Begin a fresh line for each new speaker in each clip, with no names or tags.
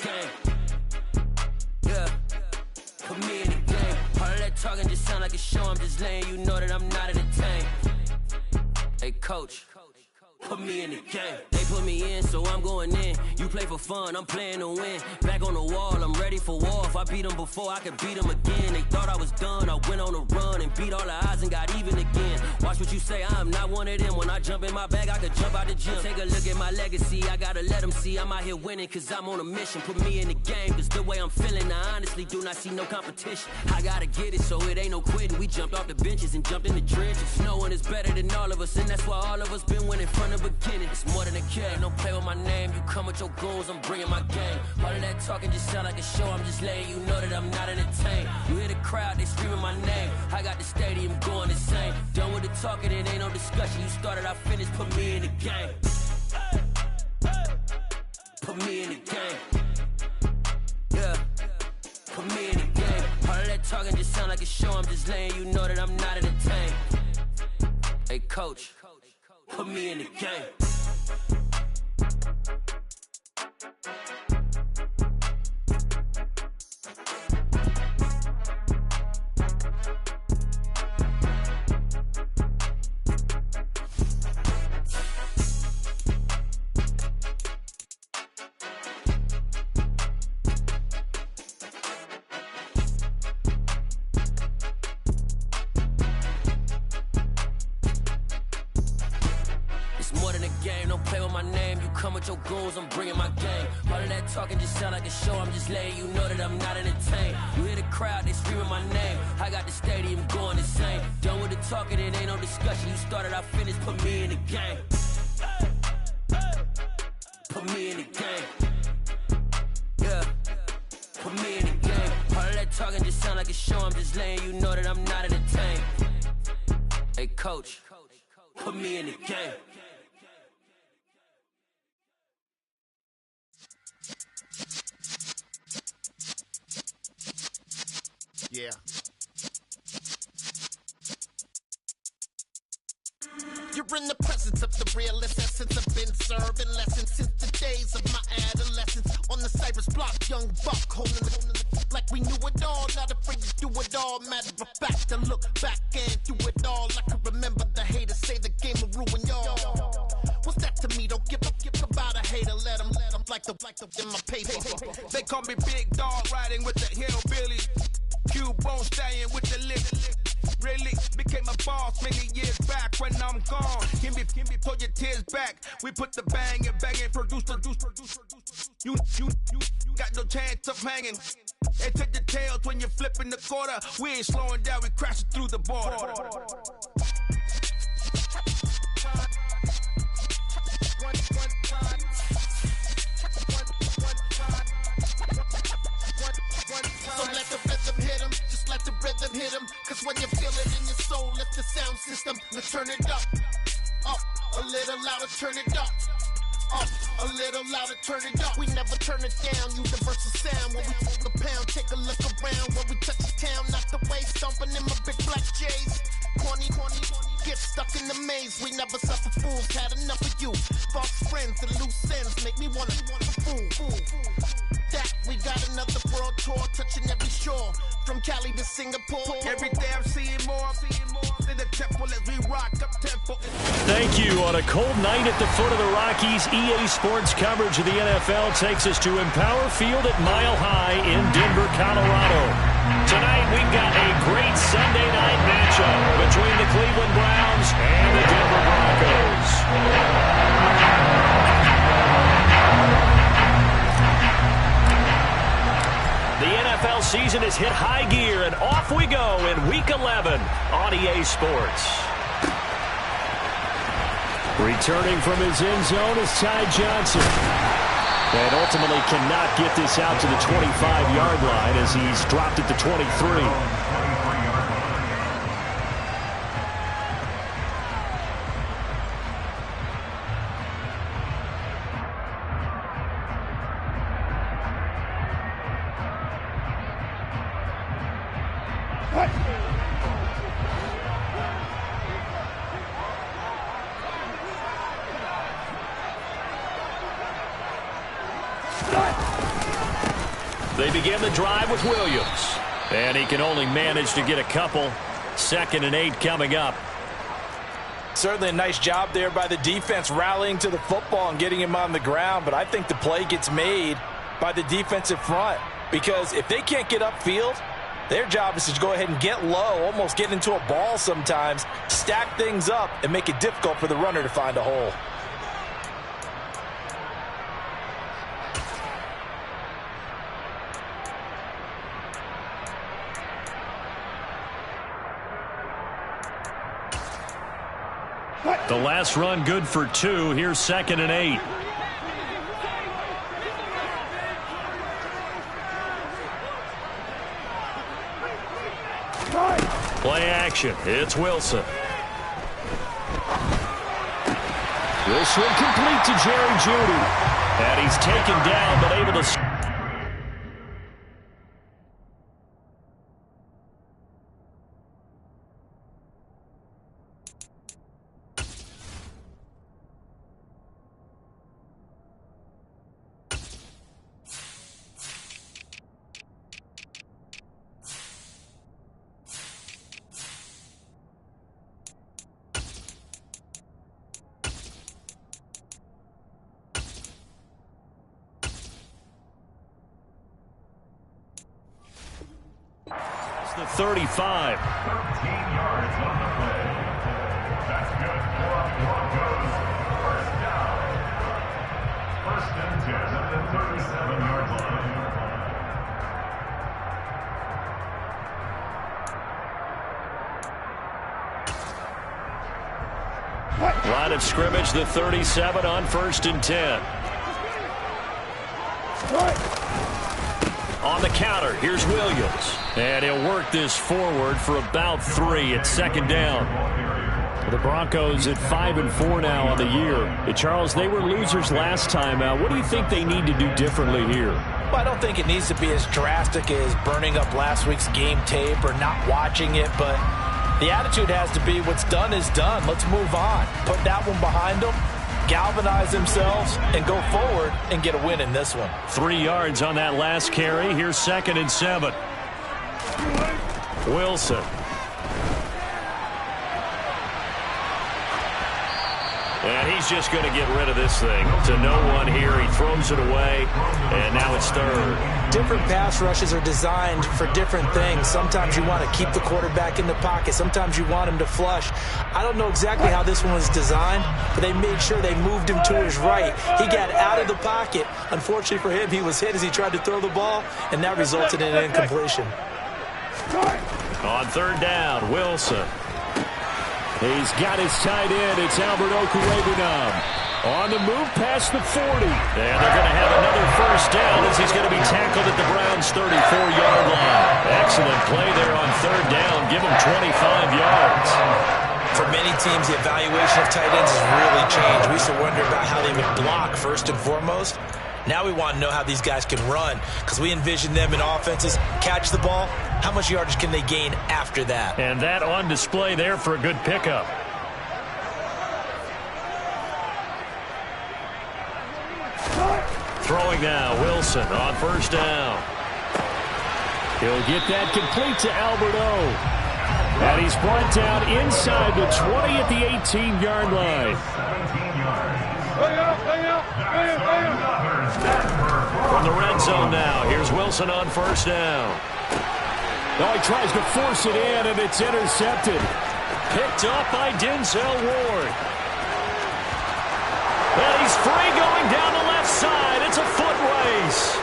game. Yeah, put me in the game. All of that talking just sound like a show. I'm just letting you know that I'm not entertained. Hey, coach, put me in the game. They put me in, so I'm going in. You play for fun, I'm playing to win. Back on the wall, I'm ready for war. If I beat them before, I could beat them again. They thought I was done, I went on a run and beat all the odds and got even again. Watch what you say, I'm not one of them. When I jump in my bag, I could jump out the gym. Take a look at my legacy, I gotta let them see I'm out here winning, cause I'm on a mission. Put me in the game, cause the way I'm feeling, I honestly do not see no competition. I gotta get it, so it ain't no quitting. We jumped off the benches and jumped in the trenches. No one is better than all of us, and that's why all of us been winning from the beginning. It's more than a game, don't play with my name. You come with your goons, I'm bringing my game. All of that talking just sound like a show. I'm just letting you know that I'm not entertained. You hear the crowd, they screaming my name. I got the stadium going insane. Done with the talking, it ain't no discussion. You started, I finished, put me in the game. Put me in the game. Yeah, put me in the game. All of that talking just sound like a show. I'm just letting you know that I'm not entertained. Hey, coach, put me in the game. Your goals, I'm bringing my game. All of that talking just sound like a show. I'm just letting you know that I'm not entertained. You hear the crowd, they screaming my name. I got the stadium going insane. Done with the talking, it ain't no discussion. You started, I finished, put me in the game. Put me in the game. Yeah, put me in the game. All of that talking just sound like a show. I'm just letting you know that I'm not entertained. Hey, coach, put me in the game.
Yeah. You're in the presence of the realest essence. I've been serving lessons since the days of my adolescence. On the Cypress block, young buck holding the like we knew it all. Not afraid to do it all. Matter of fact, to look back and do it all. I can remember the haters say the game will ruin y'all. What's that to me? Don't give about a hater. Let them like the in my paper.
They call me Big Dog, riding with the hillbillies. Cubone staying with the lick. Really became a boss many years back when I'm gone. Can be pull your tears back. We put the bang and produce. You got no chance of hanging. They take the tails when you're flipping the quarter. We ain't slowing down, we crashing through the border.
So let the rhythm hit him, just let the rhythm hit him. Cause when you feel it in your soul, lift the sound system. Let's turn it up, a little louder, turn it up. A little louder, turn it up. We never turn it down, universal sound. When we hold the pound, take a look around. When we touch the town, knock the way, stomping in my big black J's. Corny, get stuck in the maze. We never suffer fools, had enough of you. False friends and loose ends make me wanna fool. That we got another world tour, touching every shore, from Cali to Singapore.
Every day I'm seeing more in the temple as we rock up tempo.
Thank you. On a cold night at the foot of the Rockies, EA Sports coverage of the NFL takes us to Empower Field at Mile High in Denver, Colorado. Tonight we've got a great Sunday night matchup between the Cleveland Browns and the Denver Broncos. The NFL season has hit high gear, and off we go in Week 11 on EA Sports. Returning from his end zone is Ty Johnson. And ultimately cannot get this out to the 25-yard line as he's dropped it to 23. They begin the drive with Williams. And he can only manage to get a couple. 2nd and 8 coming up.
Certainly a nice job there by the defense rallying to the football and getting him on the ground. But I think the play gets made by the defensive front. Because if they can't get upfield, their job is to go ahead and get low, almost get into a ball sometimes, stack things up, and make it difficult for the runner to find a hole.
The last run good for 2. Here's 2nd and 8. Play action. It's Wilson. This one complete to Jerry Jeudy. And he's taken down but able to... The 35.
13 yards on the play. That's good for Broncos. First down. 1st and 10 at the 37-yard line.
Line of scrimmage, the 37 on 1st and 10. On the counter, here's Williams. And he'll work this forward for about 3 at 2nd down. The Broncos at 5-4 now on the year. Charles, they were losers last time out. What do you think they need to do differently here?
Well, I don't think it needs to be as drastic as burning up last week's game tape or not watching it, but the attitude has to be what's done is done. Let's move on. Put that one behind them, galvanize themselves, and go forward and get a win in this one.
3 yards on that last carry. Here's 2nd and 7. Wilson. And he's just going to get rid of this thing to no one here. He throws it away, and now it's 3rd.
Different pass rushes are designed for different things. Sometimes you want to keep the quarterback in the pocket. Sometimes you want him to flush. I don't know exactly how this one was designed, but they made sure they moved him to his right. He got out of the pocket. Unfortunately for him, he was hit as he tried to throw the ball, and that resulted in an incompletion.
On 3rd down, Wilson. He's got his tight end. It's Albert Okwuegbunam. On the move past the 40. And they're going to have another 1st down as he's going to be tackled at the Browns' 34-yard line. Excellent play there on 3rd down. Give him 25 yards.
For many teams, the evaluation of tight ends has really changed. We used to wonder about how they would block first and foremost. Now we want to know how these guys can run because we envision them in offenses. Catch the ball. How much yardage can they gain after that?
And that on display there for a good pickup. Throwing now, Wilson on 1st down. He'll get that complete to Albert O. And he's brought down inside the 20 at the 18-yard line.
17 yards.
From the red zone now, here's Wilson on 1st down. Oh, he tries to force it in, and it's intercepted. Picked up by Denzel Ward. And he's free going down the left side. It's a foot race.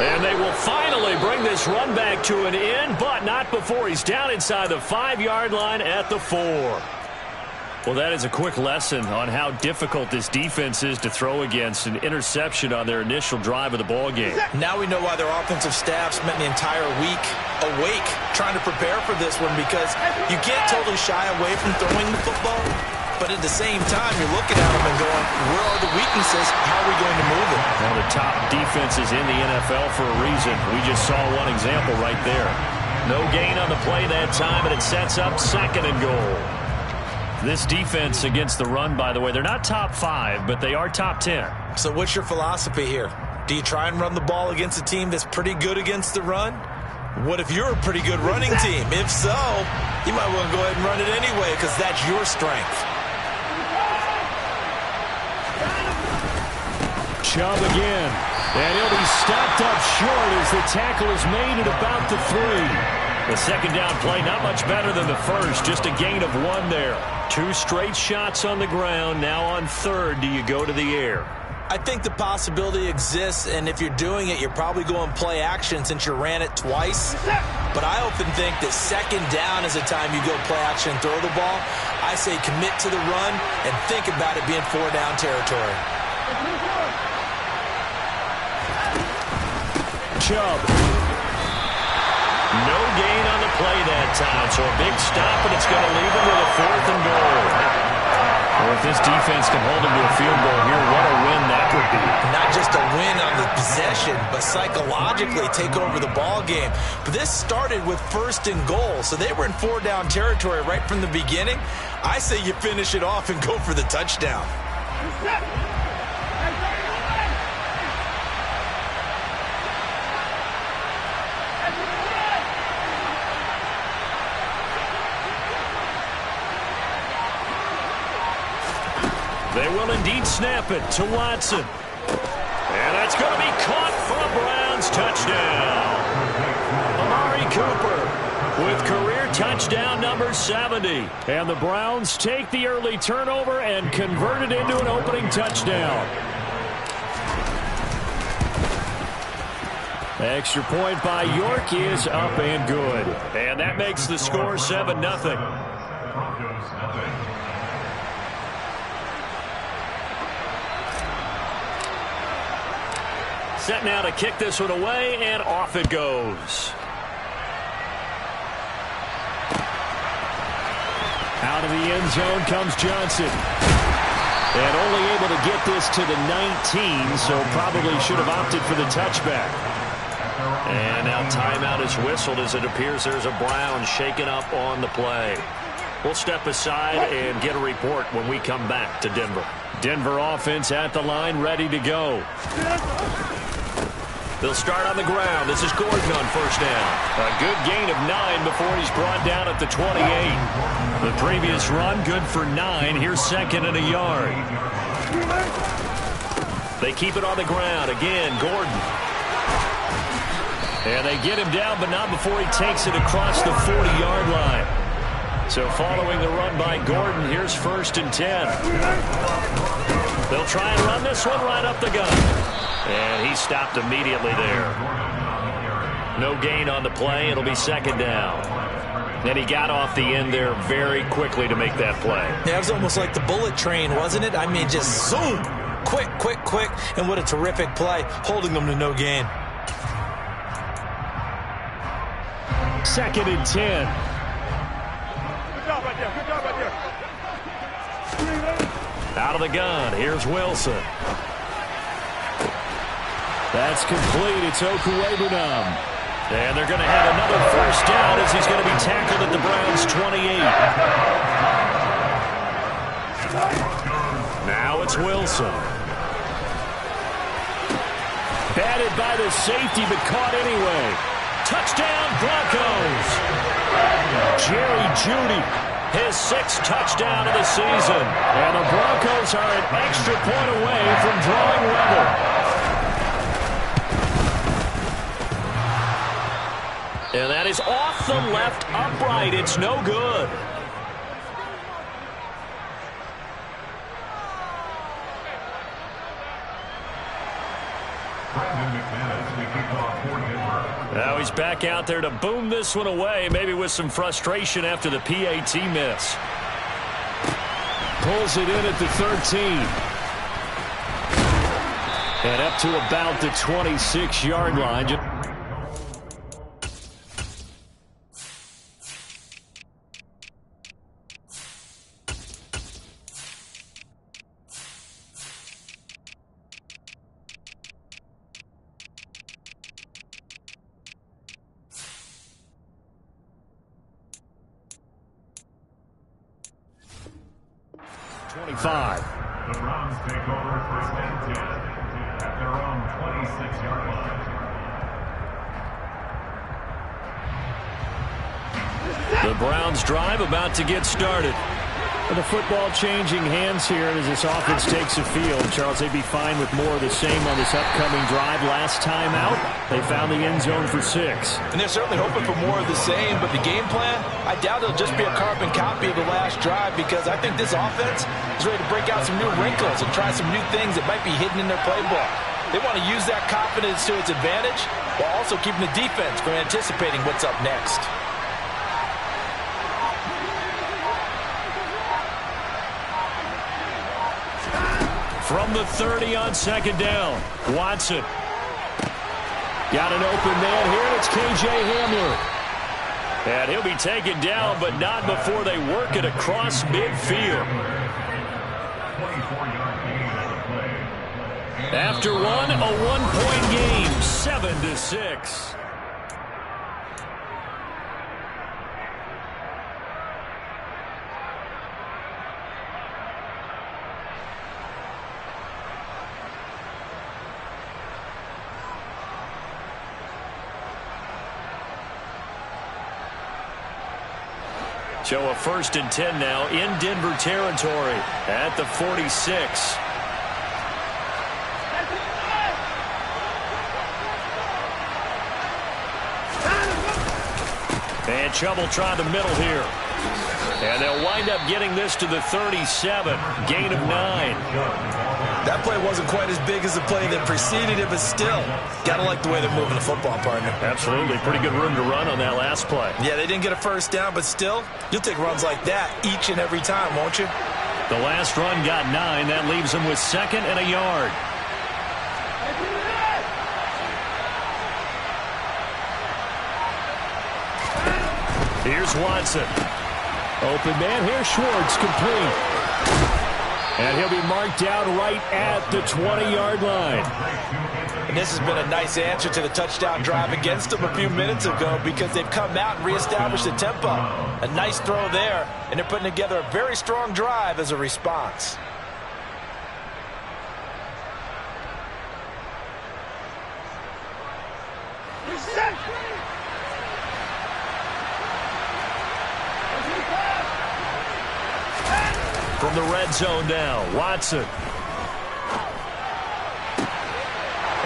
And they will finally bring this run back to an end, but not before he's down inside the 5-yard line at the 4. Well, that is a quick lesson on how difficult this defense is to throw against an interception on their initial drive of the ball game.
Now we know why their offensive staff spent the entire week awake trying to prepare for this one, because you can't totally shy away from throwing the football, but at the same time, you're looking at them and going, where are the weaknesses? How are we going to move it?
One of the top defenses in the NFL for a reason. We just saw one example right there. No gain on the play that time, and it sets up 2nd and goal. This defense against the run, by the way, they're not top 5, but they are top 10.
So what's your philosophy here? Do you try and run the ball against a team that's pretty good against the run? What if you're a pretty good running team? If so, you might want to go ahead and run it anyway because that's your strength.
Chubb again. And he'll be stopped up short as the tackle is made at about the 3. The second down play, not much better than the first. Just a gain of 1 there. 2 straight shots on the ground. Now on third, do you go to the air?
I think the possibility exists, and if you're doing it, you're probably going play action since you ran it twice. But I often think that second down is a time you go play action and throw the ball. I say commit to the run and think about it being 4-down territory.
Chubb. No gain on the play that time, so a big stop, and it's going to leave him with a 4th and goal. Well, if this defense can hold him to a field goal here, what a win that would be.
Not just a win on the possession, but psychologically take over the ball game. But this started with 1st and goal, so they were in 4-down territory right from the beginning. I say you finish it off and go for the touchdown.
They will indeed snap it to Watson. And that's going to be caught for a Browns touchdown. Amari Cooper with career touchdown number 70. And the Browns take the early turnover and convert it into an opening touchdown. Extra point by York is up and good. And that makes the score 7-0.
Broncos nothing.
Set now to kick this one away, and off it goes. Out of the end zone comes Johnson. And only able to get this to the 19, so probably should have opted for the touchback. And now timeout is whistled as it appears there's a Brown shaken up on the play. We'll step aside and get a report when we come back to Denver. Denver offense at the line, ready to go. They'll start on the ground. This is Gordon on 1st down. A good gain of 9 before he's brought down at the 28. The previous run, good for 9. Here's 2nd and a yard. They keep it on the ground. Again, Gordon. And they get him down, but not before he takes it across the 40-yard line. So following the run by Gordon, here's 1st and 10. They'll try and run this one right up the gut. And he stopped immediately there. No gain on the play. It'll be 2nd down. And he got off the end there very quickly to make that play.
Yeah, it was almost like the bullet train, wasn't it? I mean, just zoom. Quick, quick, quick. And what a terrific play, holding them to no gain.
2nd and 10.
Good job right there. Good job right there.
Out of the gun. Here's Wilson. That's complete. It's Okuwebunam. And they're going to have another 1st down as he's going to be tackled at the Browns' 28. Now it's Wilson. Batted by the safety, but caught anyway. Touchdown, Broncos. Jerry Jeudy, his 6th touchdown of the season. And the Broncos are an extra point away from drawing level. And that is off the left upright. It's no good. Now he's back out there to boom this one away, maybe with some frustration after the PAT miss. Pulls it in at the 13. And up to about the 26-yard line.
The Browns take over 1st and 10. at their own 26-yard line.
The Browns drive about to get started. The football changing hands here as this offense takes the field. Charles, they'd be fine with more of the same on this upcoming drive. Last time out, they found the end zone for 6.
And they're certainly hoping for more of the same, but the game plan, I doubt it'll just be a carbon copy of the last drive, because I think this offense is ready to break out some new wrinkles and try some new things that might be hidden in their playbook. They want to use that confidence to its advantage while also keeping the defense from anticipating what's up next.
From the 30 on second down, Watson. Got an open man here, it's K.J. Hamler. And he'll be taken down, but not before they work it across midfield. After one, a one-point game, 7-6. So a 1st and 10 now in Denver territory at the 46. And trouble trying the middle here. And they'll wind up getting this to the 37. Gain of 9.
That play wasn't quite as big as the play that preceded it, but still, gotta like the way they're moving the football, partner.
Absolutely. Pretty good room to run on that last play.
Yeah, they didn't get a first down, but still, you'll take runs like that each and every time, won't you?
The last run got 9. That leaves them with 2nd and a yard. Here's Watson. Open man here, Schwartz, complete. And he'll be marked out right at the 20-yard line.
And this has been a nice answer to the touchdown drive against them a few minutes ago, because they've come out and reestablished the tempo. A nice throw there, and they're putting together a very strong drive as a response.
From the red zone now, Watson.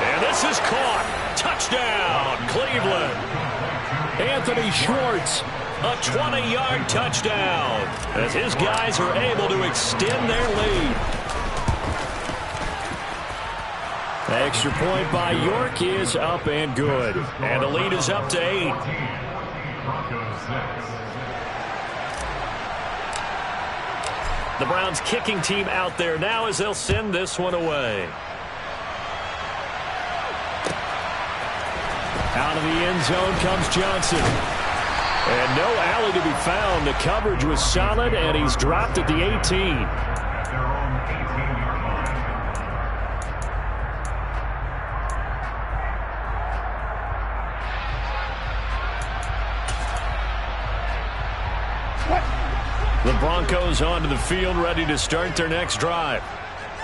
And this is caught. Touchdown, Cleveland. Anthony Schwartz, a 20-yard touchdown, as his guys are able to extend their lead. The extra point by York is up and good. And the lead is up to 8. The Browns kicking team out there now as they'll send this one away. Out of the end zone comes Johnson. And no alley to be found. The coverage was solid, and he's dropped at the 18. The Broncos onto the field, ready to start their next drive.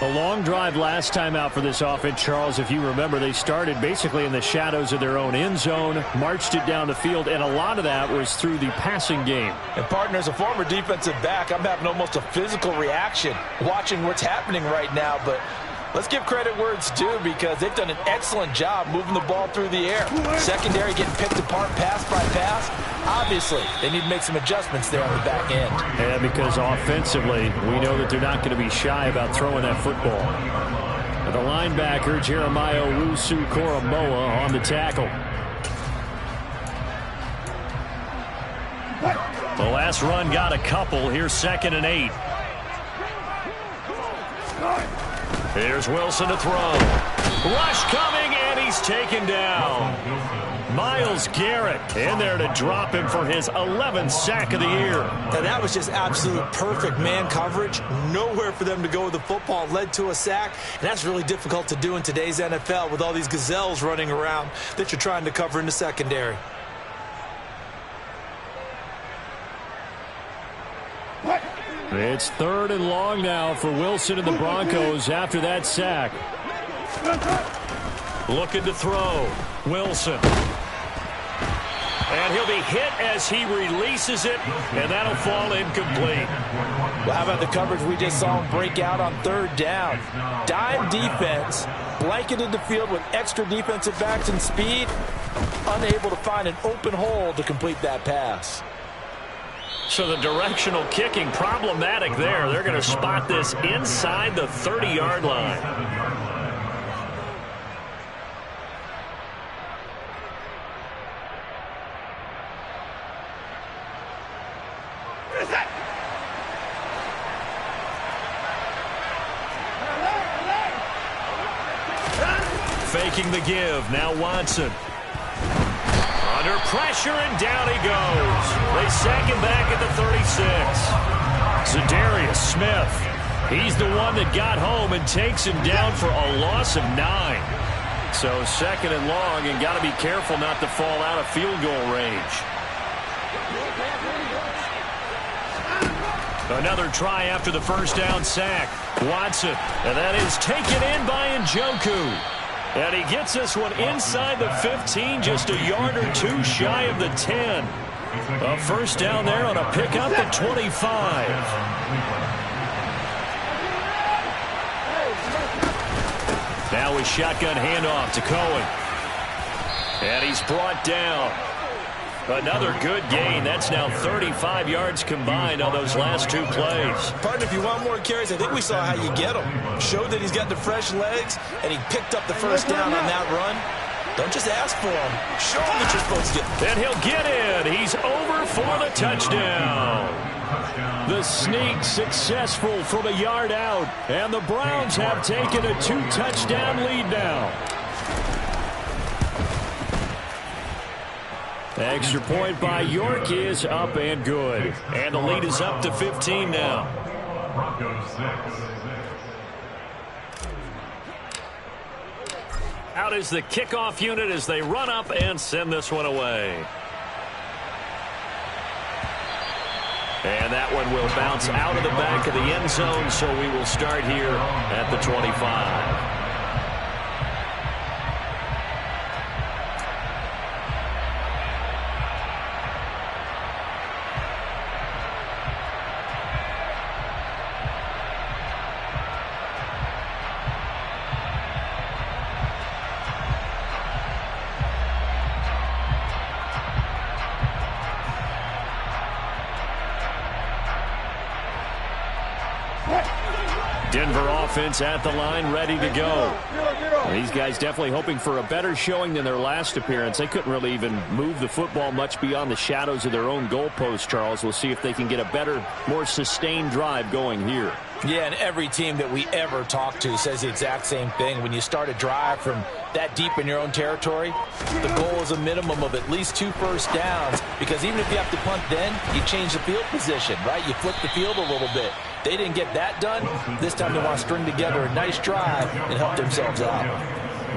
A long drive last time out for this offense, Charles. If you remember, they started basically in the shadows of their own end zone, marched it down the field, and a lot of that was through the passing game.
And, partner, as a former defensive back, I'm having almost a physical reaction watching what's happening right now. But let's give credit where it's due, because they've done an excellent job moving the ball through the air. Secondary getting picked apart pass by pass. Obviously, they need to make some adjustments there on the back end.
Yeah, because offensively, we know that they're not going to be shy about throwing that football. The linebacker, Jeremiah Owusu-Koramoah, on the tackle. The last run got a couple. Here's 2nd and 8. Here's Wilson to throw. Rush coming, and he's taken down. Myles Garrett in there to drop him for his 11th sack of the year.
And that was just absolute perfect man coverage. Nowhere for them to go with the football. Led to a sack. And that's really difficult to do in today's NFL with all these gazelles running around that you're trying to cover in the secondary.
It's 3rd and long now for Wilson and the Broncos after that sack. Looking to throw. Wilson. And he'll be hit as he releases it, and that'll fall incomplete.
Well, how about the coverage we just saw him break out on third down? Dime defense, blanketed the field with extra defensive backs and speed, unable to find an open hole to complete that pass.
So the directional kicking problematic there. They're going to spot this inside the 30-yard line. Faking the give. Now Watson. Under pressure, and down he goes. They sack him back at the 36. Zadarius Smith. He's the one that got home and takes him down for a loss of 9. So second and long, and got to be careful not to fall out of field goal range. Another try after the first down sack. Watson, and that is taken in by Njoku. And he gets this one inside the 15, just a yard or two shy of the 10. A first down there on a pickup at 25. Now a shotgun handoff to Cohen. And he's brought down. Another good gain. That's now 35 yards combined on those last two plays.
Partner, if you want more carries, I think we saw how you get them. Showed that he's got the fresh legs, and he picked up the first down on that run. Don't just ask for him. Show him that you're supposed to get.
And he'll get in. He's over for the touchdown. The sneak successful from a yard out. And the Browns have taken a 2-touchdown lead now. Extra point by York is up and good. And the lead is up to 15 now.
Broncos 6.
Out is the kickoff unit as they run up and send this one away. And that one will bounce out of the back of the end zone, so we will start here at the 25. Denver offense at the line, ready to go. These guys definitely hoping for a better showing than their last appearance. They couldn't really even move the football much beyond the shadows of their own goalpost, Charles. We'll see if they can get a better, more sustained drive going here.
Yeah, and every team that we ever talk to says the exact same thing. When you start a drive from that deep in your own territory, the goal is a minimum of at least 2 first downs, because even if you have to punt then, you change the field position, right? You flip the field a little bit. They didn't get that done. This time they want to string together a nice drive and help themselves out.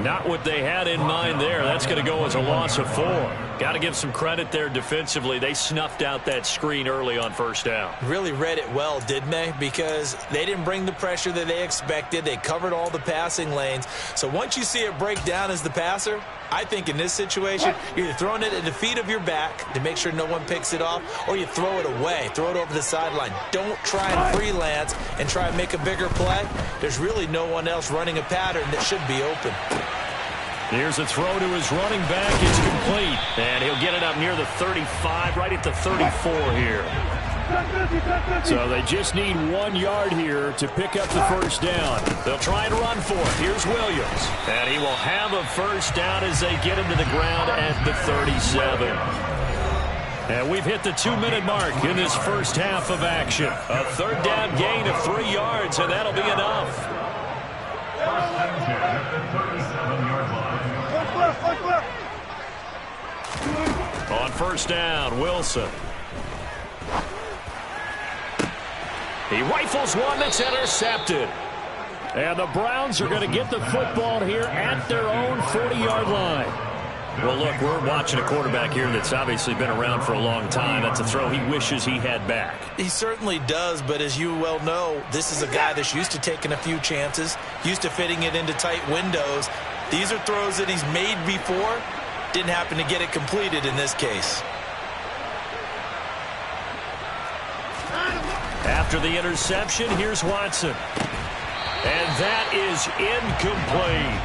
Not what they had in mind there. That's going to go as a loss of 4. Got to give some credit there defensively. They snuffed out that screen early on first down.
Really read it well, didn't they? Because they didn't bring the pressure that they expected. They covered all the passing lanes. So once you see it break down as the passer, I think in this situation, you're either throwing it at the feet of your back to make sure no one picks it off, or you throw it away, throw it over the sideline. Don't try and freelance and try and make a bigger play. There's really no one else running a pattern that should be open.
Here's a throw to his running back. It's complete. And he'll get it up near the 35, right at the 34 here. So they just need 1 yard here to pick up the first down. They'll try and run for it. Here's Williams. And he will have a first down as they get him to the ground at the 37. And we've hit the 2-minute mark in this first half of action. A third down gain of 3 yards, and that'll be enough.
First and 10 at the 37-yard line.
On first down, Wilson. He rifles one that's intercepted. And the Browns are going to get the football here at their own 40-yard line. Well, look, we're watching a quarterback here that's obviously been around for a long time. That's a throw he wishes he had back.
He certainly does, but as you well know, this is a guy that's used to taking a few chances, used to fitting it into tight windows. These are throws that he's made before. Didn't happen to get it completed in this case.
After the interception, here's Watson. And that is incomplete.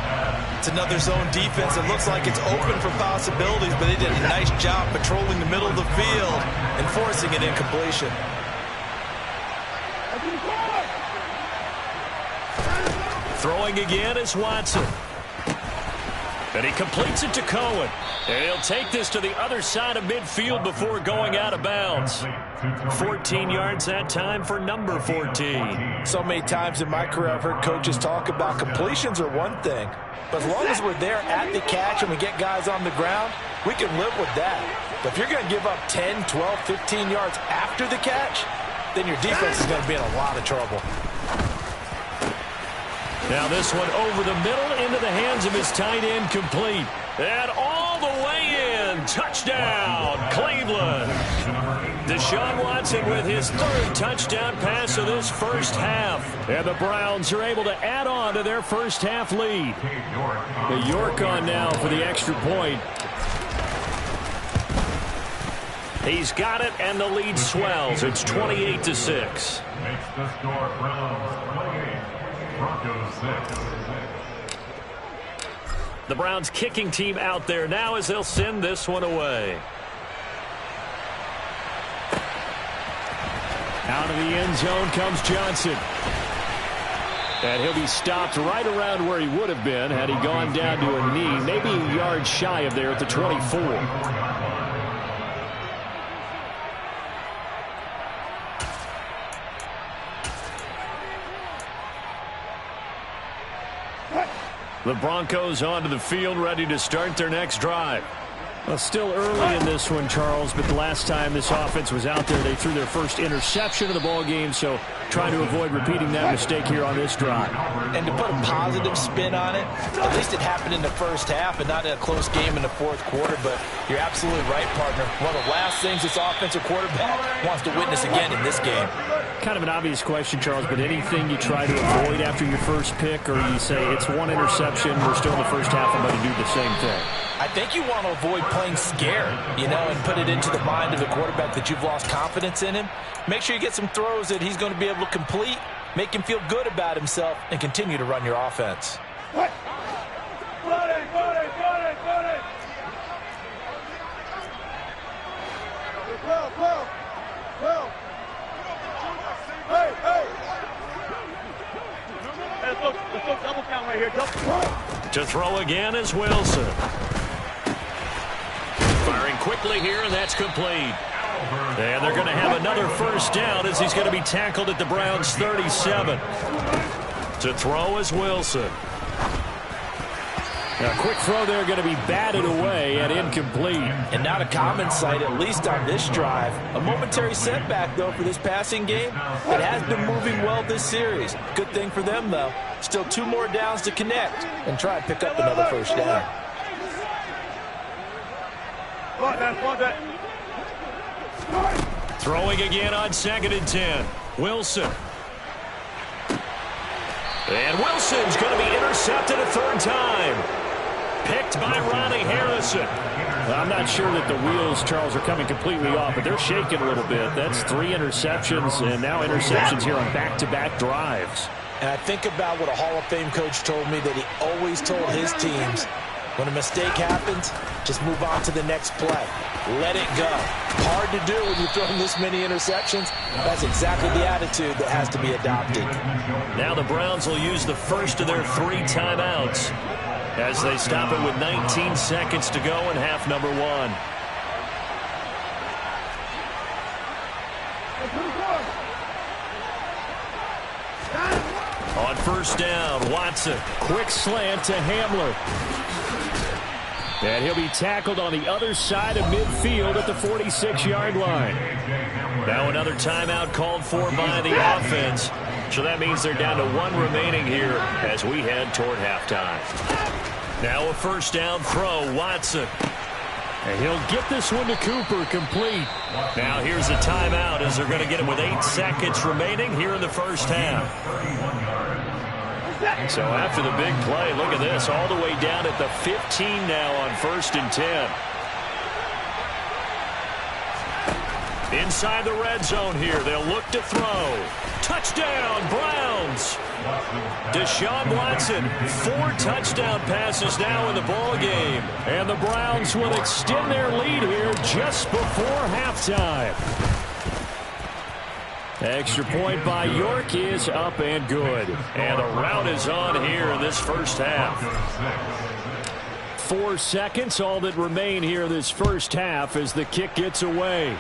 It's another zone defense. It looks like it's open for possibilities, but they did a nice job patrolling the middle of the field and forcing an incompletion.
Throwing again is Watson. And he completes it to Cohen. And he'll take this to the other side of midfield before going out of bounds. 14 yards that time for number 14.
So many times in my career I've heard coaches talk about completions are one thing, but as long as we're there at the catch and we get guys on the ground, we can live with that. But if you're going to give up 10, 12, 15 yards after the catch, then your defense is going to be in a lot of trouble.
Now this one over the middle into the hands of his tight end, complete. And all the way in. Touchdown, Cleveland. Deshaun Watson with his third touchdown pass of this first half. And the Browns are able to add on to their first half lead. The York on now for the extra point. He's got it, and the lead swells. It's 28-6.
Makes the score Browns 28, Broncos 6.
The Browns kicking team out there now as they'll send this one away. Out of the end zone comes Johnson. And he'll be stopped right around where he would have been had he gone down to a knee, maybe a yard shy of there at the 24. The Broncos onto the field, ready to start their next drive. Well, still early in this one, Charles, but the last time this offense was out there, they threw their first interception of the ball game, so trying to avoid repeating that mistake here on this drive.
And to put a positive spin on it, at least it happened in the first half and not in a close game in the fourth quarter, but you're absolutely right, partner. One of the last things this offensive quarterback wants to witness again in this game.
Kind of an obvious question, Charles, but anything you try to avoid after your first pick, or you say it's one interception, we're still in the first half, I'm going to do the same thing?
I think you want to avoid playing scared, and put it into the mind of the quarterback that you've lost confidence in him. Make sure you get some throws that he's going to be able to complete, make him feel good about himself, and continue to run your offense.
Let's go double count right here.
To throw again is Wilson. Firing quickly here, and that's complete. And they're going to have another first down as he's going to be tackled at the Browns' 37. To throw is Wilson. A quick throw there going to be batted away and incomplete.
And not a common sight, at least on this drive. A momentary setback, though, for this passing game. It has been moving well this series. Good thing for them, though. Still 2 more downs to connect and try and pick up another first down.
Throwing again on 2nd and 10. Wilson. And Wilson's going to be intercepted a third time. Picked by Ronnie Harrison. I'm not sure that the wheels, Charles, are coming completely off, but they're shaking a little bit. That's 3 interceptions, and now interceptions here on back-to-back drives.
And I think about what a Hall of Fame coach told me that he always told his teams, when a mistake happens, just move on to the next play. Let it go. Hard to do when you're throwing this many interceptions. That's exactly the attitude that has to be adopted.
Now the Browns will use the first of their 3 timeouts as they stop it with 19 seconds to go in half number 1. On first down, Watson. Quick slant to Hamler. And he'll be tackled on the other side of midfield at the 46-yard line. Now another timeout called for by the offense. So that means they're down to 1 remaining here as we head toward halftime. Now a first down throw, Watson. And he'll get this one to Cooper, complete. Now here's a timeout as they're going to get it with 8 seconds remaining here in the first half. So after the big play, look at this, all the way down at the 15 now on 1st and 10. Inside the red zone here, they'll look to throw. Touchdown, Browns! Deshaun Watson, 4 touchdown passes now in the ball game. And the Browns will extend their lead here just before halftime. Extra point by York is up and good. And the rout is on here in this first half. 4 seconds, all that remain here this first half as the kick gets away.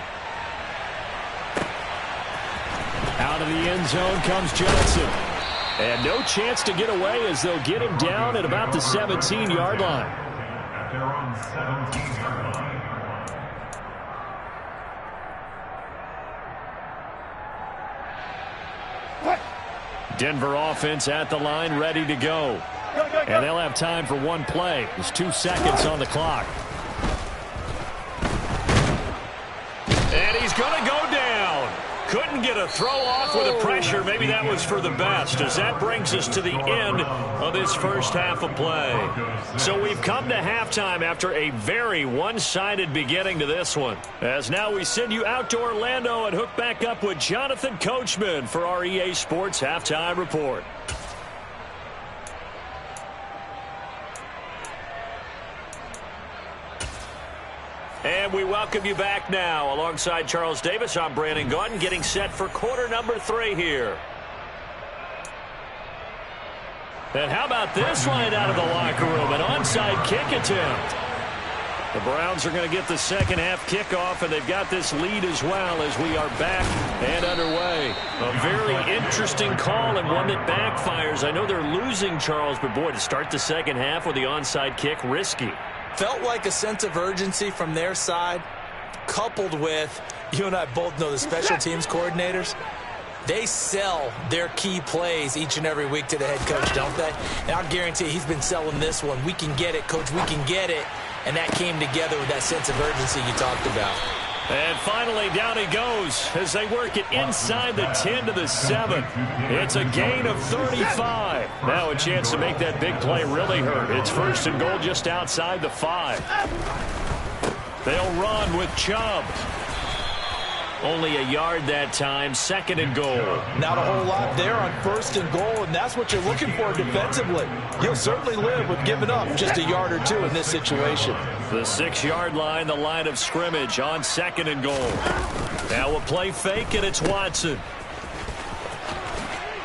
Out of the end zone comes Johnson. And no chance to get away as they'll get him down at about the 17-yard line.
At their own 17-yard line.
Denver offense at the line, ready to go. And they'll have time for one play. There's 2 seconds on the clock. And he's going to go down. Couldn't get a throw off with the pressure. Maybe that was for the best, as that brings us to the end of this first half of play. So we've come to halftime after a very one-sided beginning to this one. As now we send you out to Orlando and hook back up with Jonathan Coachman for our EA Sports Halftime Report. And we welcome you back now. Alongside Charles Davis, I'm Brandon Gaudin, getting set for quarter number 3 here. And how about this line out of the locker room? An onside kick attempt. The Browns are going to get the second half kickoff, and they've got this lead as well as we are back and underway. A very interesting call and one that backfires. I know they're losing, Charles, but boy, to start the second half with the onside kick, risky.
Felt like a sense of urgency from their side, coupled with, you and I both know the special teams coordinators, they sell their key plays each and every week to the head coach, don't they? And I'll guarantee he's been selling this one. We can get it, coach, we can get it. And that came together with that sense of urgency you talked about.
And finally, down he goes as they work it inside the 10 to the 7. It's a gain of 35. Now a chance to make that big play really hurt. It's 1st and goal just outside the 5. They'll run with Chubb. Only a yard that time, 2nd and goal.
Not a whole lot there on 1st and goal, and that's what you're looking for defensively. You'll certainly live with giving up just a yard or 2 in this situation.
The 6-yard line, the line of scrimmage on 2nd and goal. Now a play fake, and it's Watson.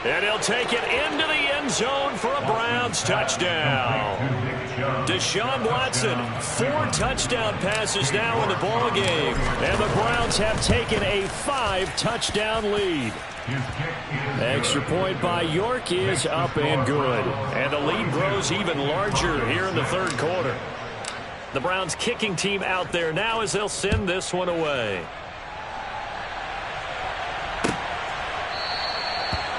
And he'll take it into the end zone for a Browns touchdown. Deshaun Watson, 4 touchdown passes now in the ball game. And the Browns have taken a 5-touchdown lead. Extra point by York is up and good. And the lead grows even larger here in the 3rd quarter. The Browns kicking team out there now as they'll send this one away.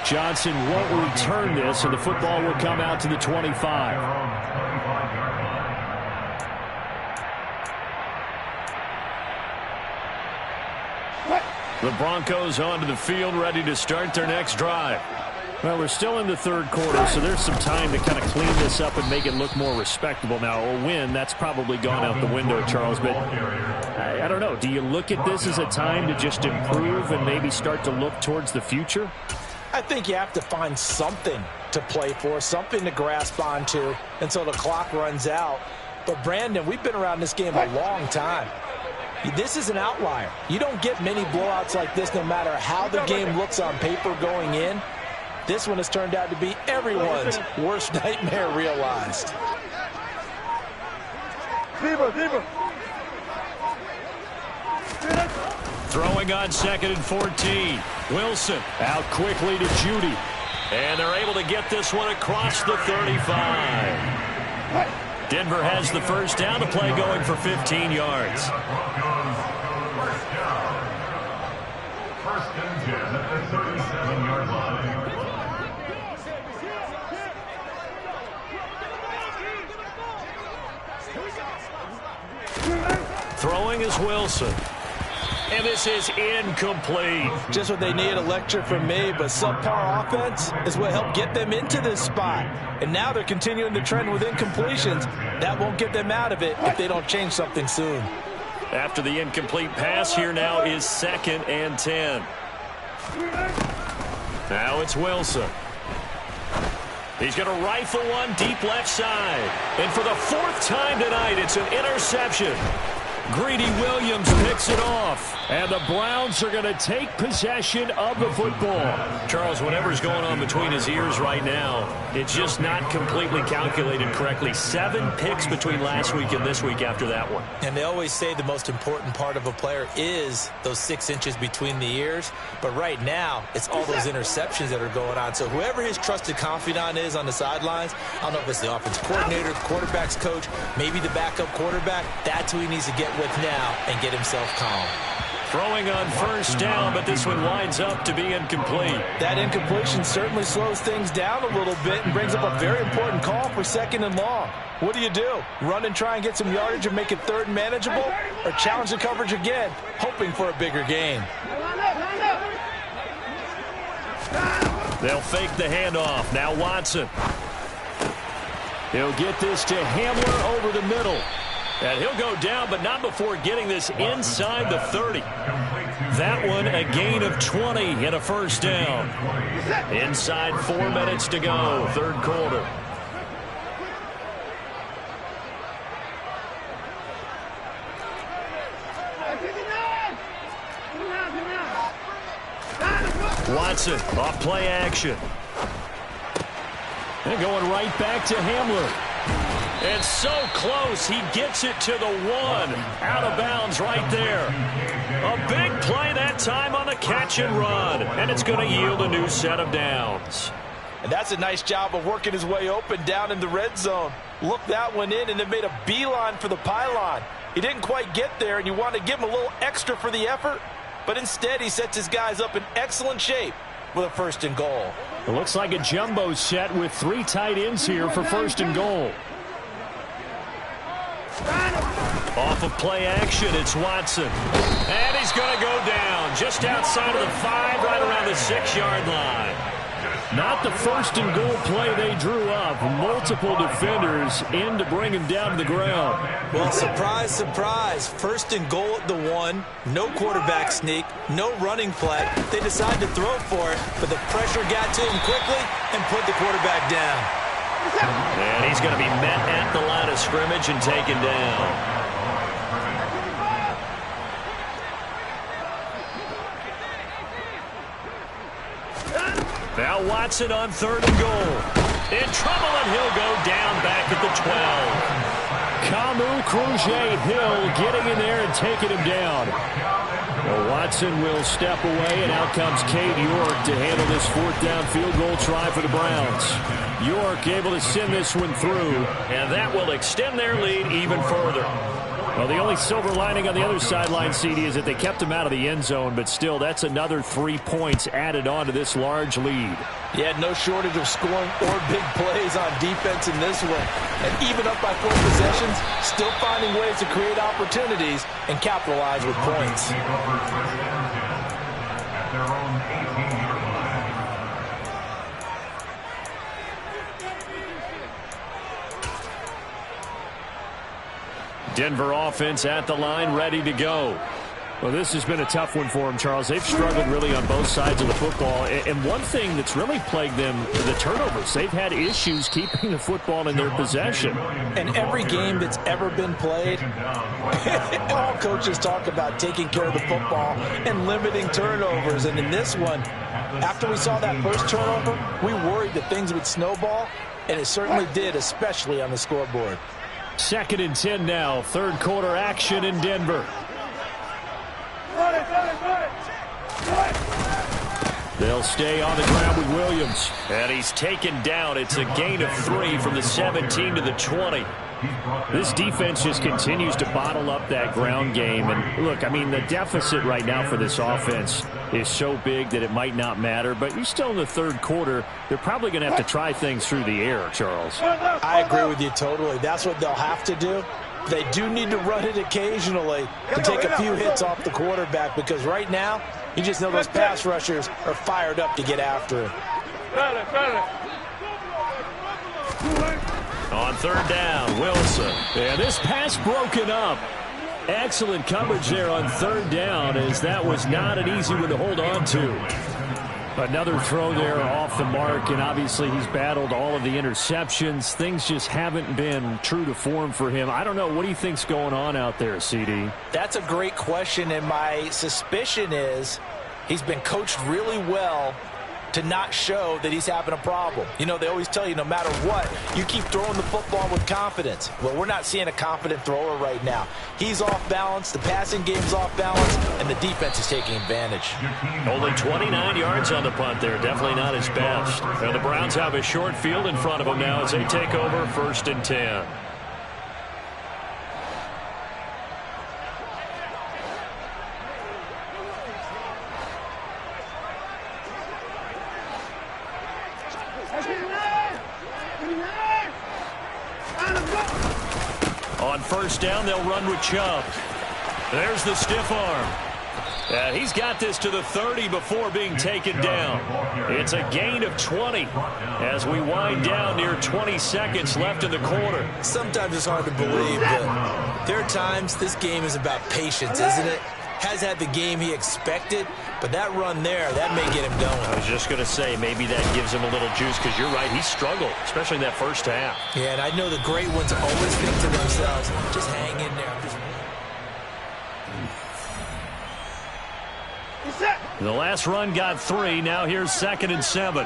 Johnson won't return this, and the football will come out to the 25. The Broncos onto the field, ready to start their next drive. Well, we're still in the 3rd quarter, so there's some time to kind of clean this up and make it look more respectable. Now, a win, that's probably gone out the window, Charles, but I don't know. Do you look at this as a time to just improve and maybe start to look towards the future?
I think you have to find something to play for, something to grasp onto until the clock runs out. But, Brandon, we've been around this game a long time. This is an outlier. You don't get many blowouts like this no matter how the game looks on paper going in. This one has turned out to be everyone's worst nightmare realized.
Throwing on 2nd and 14. Wilson out quickly to Judy. And they're able to get this one across the 35. Denver has the first down, the play going for 15 yards.
First and 10 at the 37-yard line.
Throwing is Wilson. And this is incomplete.
Just what they need, a lecture from me, but subpar offense is what helped get them into this spot. And now they're continuing the trend with incompletions. That won't get them out of it if they don't change something soon.
After the incomplete pass, here now is 2nd and 10. Now it's Wilson. He's going to rifle one deep left side. And for the 4th time tonight, it's an interception. Greedy Williams picks it off. And the Browns are going to take possession of the football. Charles, whatever's going on between his ears right now, it's just not completely calculated correctly. 7 picks between last week and this week after that one.
And they always say the most important part of a player is those 6 inches between the ears. But right now, it's all those interceptions that are going on. So whoever his trusted confidant is on the sidelines, I don't know if it's the offensive coordinator, the quarterback's coach, maybe the backup quarterback, that's who he needs to get with now and get himself calm.
Throwing on 1st down, but this one winds up to be incomplete.
That incompletion certainly slows things down a little bit and brings up a very important call for 2nd and long. What do? Run and try and get some yardage and make it 3rd and manageable? Or challenge the coverage again, hoping for a bigger gain?
They'll fake the handoff. Now Watson. He'll get this to Hamler over the middle. And he'll go down, but not before getting this inside the 30. That one, a gain of 20 and a 1st down. Inside 4 minutes to go, 3rd quarter. Watson off play action. And going right back to Hamler. And so close, he gets it to the 1. Out of bounds right there. A big play that time on the catch and run. And it's going to yield a new set of downs.
And that's a nice job of working his way open down in the red zone. Looked that one in and then made a beeline for the pylon. He didn't quite get there, and you want to give him a little extra for the effort. But instead, he sets his guys up in excellent shape with a 1st and goal.
It looks like a jumbo set with 3 tight ends here for 1st and goal. Off of play action, it's Watson. And he's going to go down just outside of the 5, right around the 6-yard line. Not the 1st and goal play they drew up. Multiple defenders in to bring him down to the ground.
Well, surprise, surprise. 1st and goal at the 1. No quarterback sneak. No running play. They decided to throw for it, but the pressure got to him quickly and put the quarterback down.
And he's going to be met at the line of scrimmage and taken down. Now Watson on 3rd and goal. In trouble, and he'll go down back at the 12. Kamu Grugier-Hill getting in there and taking him down. Well, Watson will step away, and out comes Cade York to handle this 4th down field goal try for the Browns. York able to send this one through, and that will extend their lead even further. Well, the only silver lining on the other sideline, CD, is that they kept him out of the end zone, but still, that's another 3 points added on to this large lead.
Yeah, no shortage of scoring or big plays on defense in this one. And even up by 4 possessions, still finding ways to create opportunities and capitalize with points.
At their own 18-yard line.
Denver offense at the line, ready to go. Well, this has been a tough one for them, Charles. They've struggled really on both sides of the football. And one thing that's really plagued them, the turnovers. They've had issues keeping the football in their possession.
And every game that's ever been played, all coaches talk about taking care of the football and limiting turnovers. And in this one, after we saw that first turnover, we worried that things would snowball, and it certainly did, especially on the scoreboard.
2nd and 10 now, 3rd quarter action in Denver. They'll stay on the ground with Williams. And he's taken down. It's a gain of 3 from the 17 to the 20. This defense just continues to bottle up that ground game. And look, I mean, the deficit right now for this offense is so big that it might not matter. But you're still in the 3rd quarter. They're probably going to have to try things through the air, Charles.
I agree with you totally. That's what they'll have to do. they do need to run it occasionally and take a few hits off the quarterback, because right now, you just know those pass rushers are fired up to get after him.
On third down, Wilson. And this pass broken up. Excellent coverage there on third down, as that was not an easy one to hold on to. Another throw there off the mark, and obviously he's battled all of the interceptions. Things just haven't been true to form for him. I don't know. What do you think's going on out there, CD?
That's a great question, and my suspicion is he's been coached really well to not show that he's having a problem. You know, they always tell you no matter what, you keep throwing the football with confidence. Well, we're not seeing a confident thrower right now. He's off balance, the passing game's off balance, and the defense is taking advantage.
Only 29 yards on the punt there. Definitely not his best. And the Browns have a short field in front of them now as they take over 1st and 10. On first down, they'll run with Chubb. There's the stiff arm. He's got this to the 30 before being taken down. It's a gain of 20 as we wind down near 20 seconds left in the quarter.
Sometimes it's hard to believe, but there are times this game is about patience, isn't it? Has had the game he expected, but that run there, that may get him going.
I was just going to say, maybe that gives him a little juice, because you're right, he struggled, especially in that first half.
Yeah, and I know the great ones always think to themselves, just hang in there.
The last run got 3. Now here's 2nd and 7.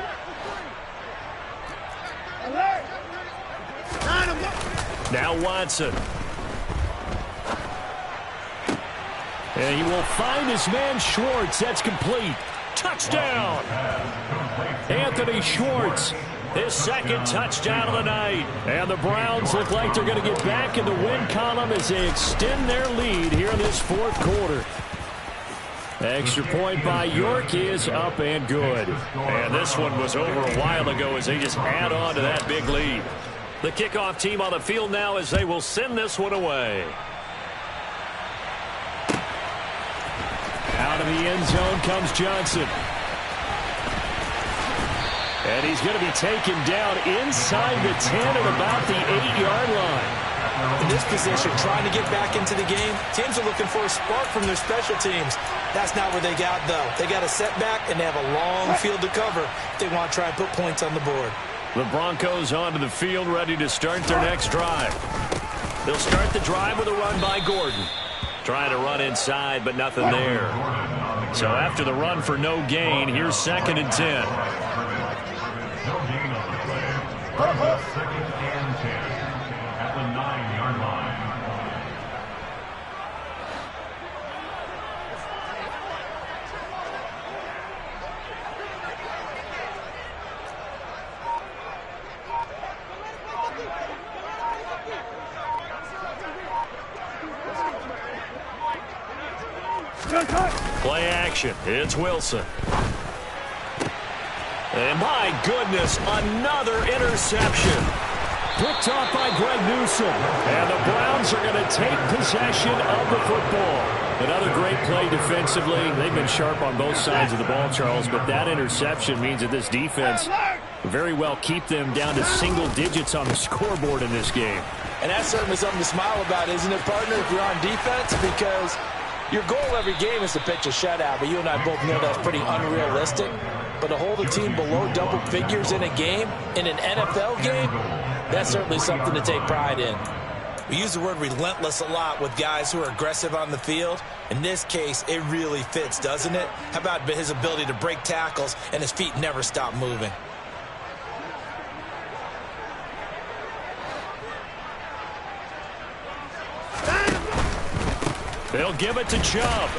Now Watson. And he will find his man Schwartz. That's complete. Touchdown! Anthony Schwartz, his 2nd touchdown of the night. And the Browns look like they're going to get back in the win column as they extend their lead here in this 4th quarter. Extra point by York is up and good. And this one was over a while ago as they just add on to that big lead. The kickoff team on the field now as they will send this one away. Out of the end zone comes Johnson. And he's going to be taken down inside the 10 at about the 8-yard line.
In this position, trying to get back into the game, teams are looking for a spark from their special teams. That's not what they got, though. They got a setback, and they have a long field to cover if they want to try and put points on the board.
The Broncos onto the field, ready to start their next drive. They'll start the drive with a run by Gordon. Trying to run inside, but nothing there. So after the run for no gain, here's 2nd and 10.
No gain on the play. 2nd and 10 at the 9-yard line.
Play action. It's Wilson. And my goodness, another interception. Picked off by Greg Newsome. And the Browns are going to take possession of the football. Another great play defensively. They've been sharp on both sides of the ball, Charles, but that interception means that this defense very well keep them down to single digits on the scoreboard in this game.
And that's certainly something to smile about, isn't it, partner, if you're on defense? Because your goal every game is to pitch a shutout, but you and I both know that's pretty unrealistic. But to hold a team below double figures in a game, in an NFL game, that's certainly something to take pride in. We use the word relentless a lot with guys who are aggressive on the field. In this case, it really fits, doesn't it? How about his ability to break tackles and his feet never stop moving?
They'll give it to Chubb.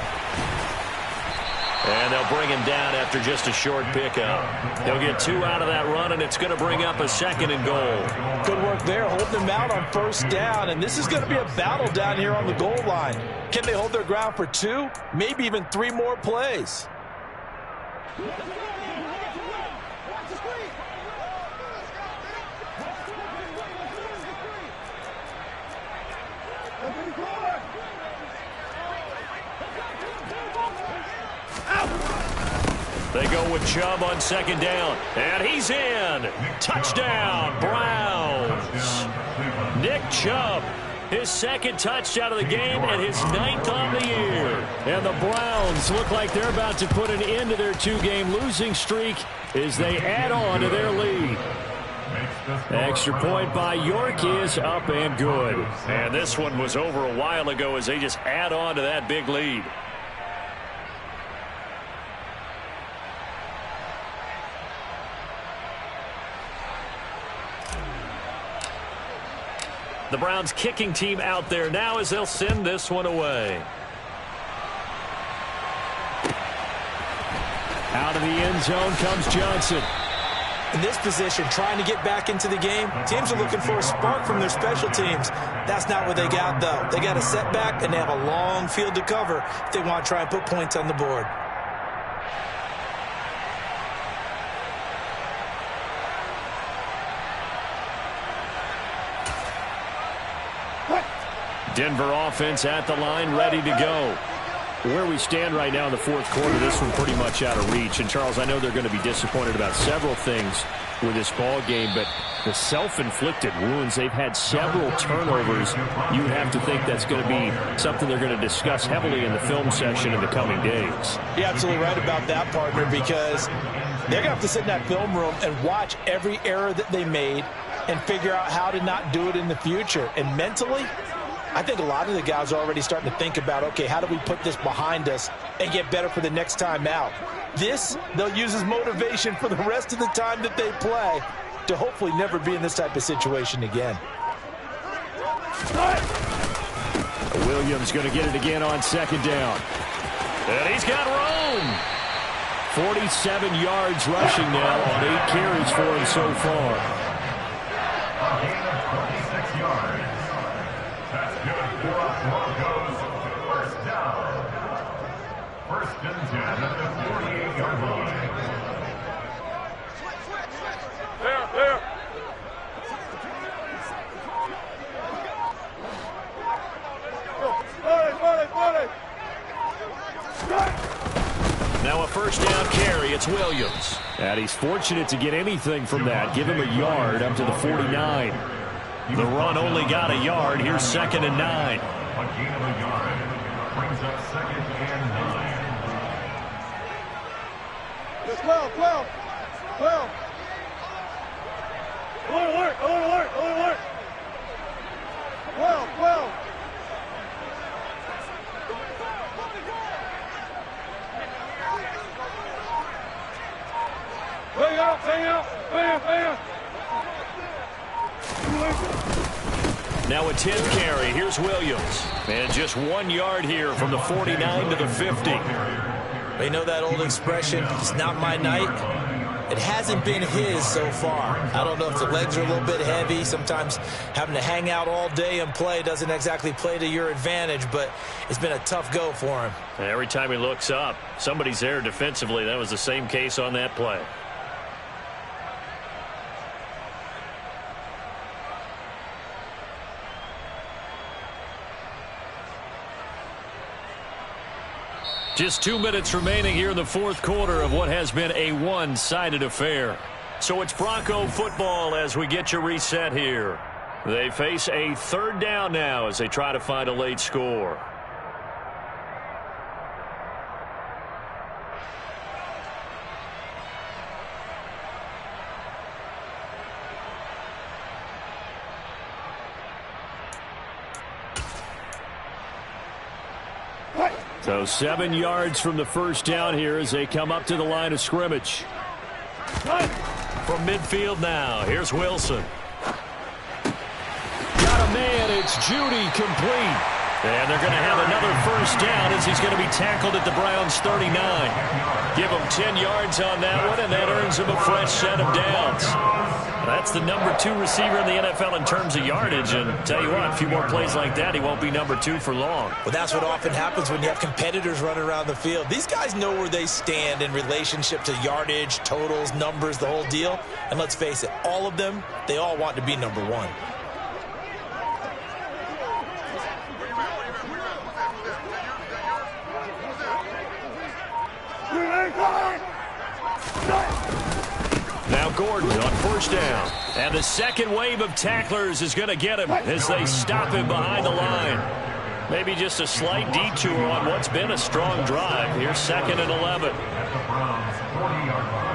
And they'll bring him down after just a short pickup. They'll get 2 out of that run, and it's going to bring up a 2nd and goal.
Good work there, holding them out on first down. And this is going to be a battle down here on the goal line. Can they hold their ground for 2, maybe even 3 more plays?
They go with Chubb on second down. And he's in. Touchdown, Browns. Nick Chubb, his second touchdown of the game and his 9th on the year. And the Browns look like they're about to put an end to their 2-game losing streak as they add on to their lead. Extra point by York is up and good. And this one was over a while ago as they just add on to that big lead. The Browns kicking team out there now as they'll send this one away. Out of the end zone comes Johnson.
In this position, trying to get back into the game, teams are looking for a spark from their special teams. That's not what they got, though. They got a setback, and they have a long field to cover if they want to try and put points on the board.
Denver offense at the line, ready to go. Where we stand right now in the fourth quarter, this one pretty much out of reach. And, Charles, I know they're going to be disappointed about several things with this ball game, but the self-inflicted wounds, they've had several turnovers. You would have to think that's going to be something they're going to discuss heavily in the film session in the coming days.
You're absolutely right about that, partner, because they're going to have to sit in that film room and watch every error that they made and figure out how to not do it in the future. And mentally, I think a lot of the guys are already starting to think about, okay, how do we put this behind us and get better for the next time out? This, they'll use as motivation for the rest of the time that they play to hopefully never be in this type of situation again.
Williams going to get it again on second down. And he's got room. 47 yards rushing now on 8 carries for him so far.
A gain of 26 yards. That's good for Broncos. First down. First and 10 at the 48-yard line.
There.
Now a first down carry. It's Williams. And he's fortunate to get anything from that. Give him a yard up to the 49. The run only got a yard. Here's second and 9.
A gain of a yard. Brings up second and 9.
It's 12. I want to work. 12. Hang out. Bam.
Now a 10th carry. Here's Williams. And just 1 yard here from the 49 to the 50.
They know that old expression, it's not my night. It hasn't been his so far. I don't know if the legs are a little bit heavy. Sometimes having to hang out all day and play doesn't exactly play to your advantage, but it's been a tough go for him.
Every time he looks up, somebody's there defensively. That was the same case on that play. Just 2 minutes remaining here in the fourth quarter of what has been a one-sided affair. So it's Bronco football as we get you reset here. They face a third down now as they try to find a late score. So 7 yards from the first down here as they come up to the line of scrimmage. From midfield now, here's Wilson. Got a man, it's Judy, complete. And they're going to have another first down as he's going to be tackled at the Browns' 39. Give him 10 yards on that one, and that earns him a fresh set of downs. That's the number 2 receiver in the NFL in terms of yardage, and tell you what, a few more plays like that, he won't be number 2 for long.
Well, that's what often happens when you have competitors running around the field. These guys know where they stand in relationship to yardage, totals, numbers, the whole deal. And let's face it, all of them, they all want to be number 1.
Gordon on first down. And the second wave of tacklers is going to get him as they stop him behind the line. Maybe just a slight detour on what's been a strong drive. Here's 2nd and 11.
At the Browns' 40-yard line.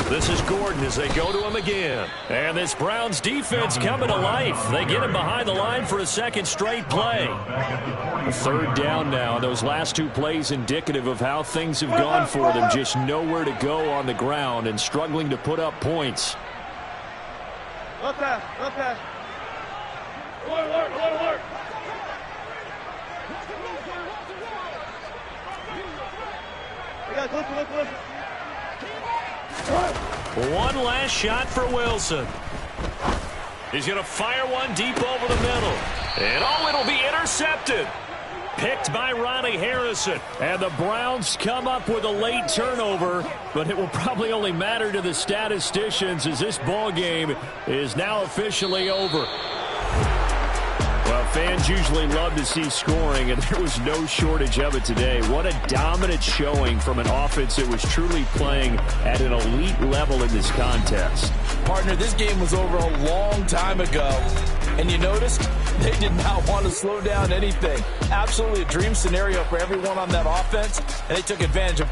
This is Gordon as they go to him again. And this Browns defense coming to life. They get him behind the line for a second straight play. Third down now. Those last two plays indicative of how things have gone for them. Just nowhere to go on the ground and struggling to put up points.
Look that. Alert. Look.
One last shot for Wilson. He's going to fire one deep over the middle. And it'll be intercepted. Picked by Ronnie Harrison. And the Browns come up with a late turnover, but it will probably only matter to the statisticians as this ball game is now officially over. Well, fans usually love to see scoring, and there was no shortage of it today. What a dominant showing from an offense that was truly playing at an elite level in this contest.
Partner, this game was over a long time ago, and you noticed they did not want to slow down anything. Absolutely a dream scenario for everyone on that offense, and they took advantage of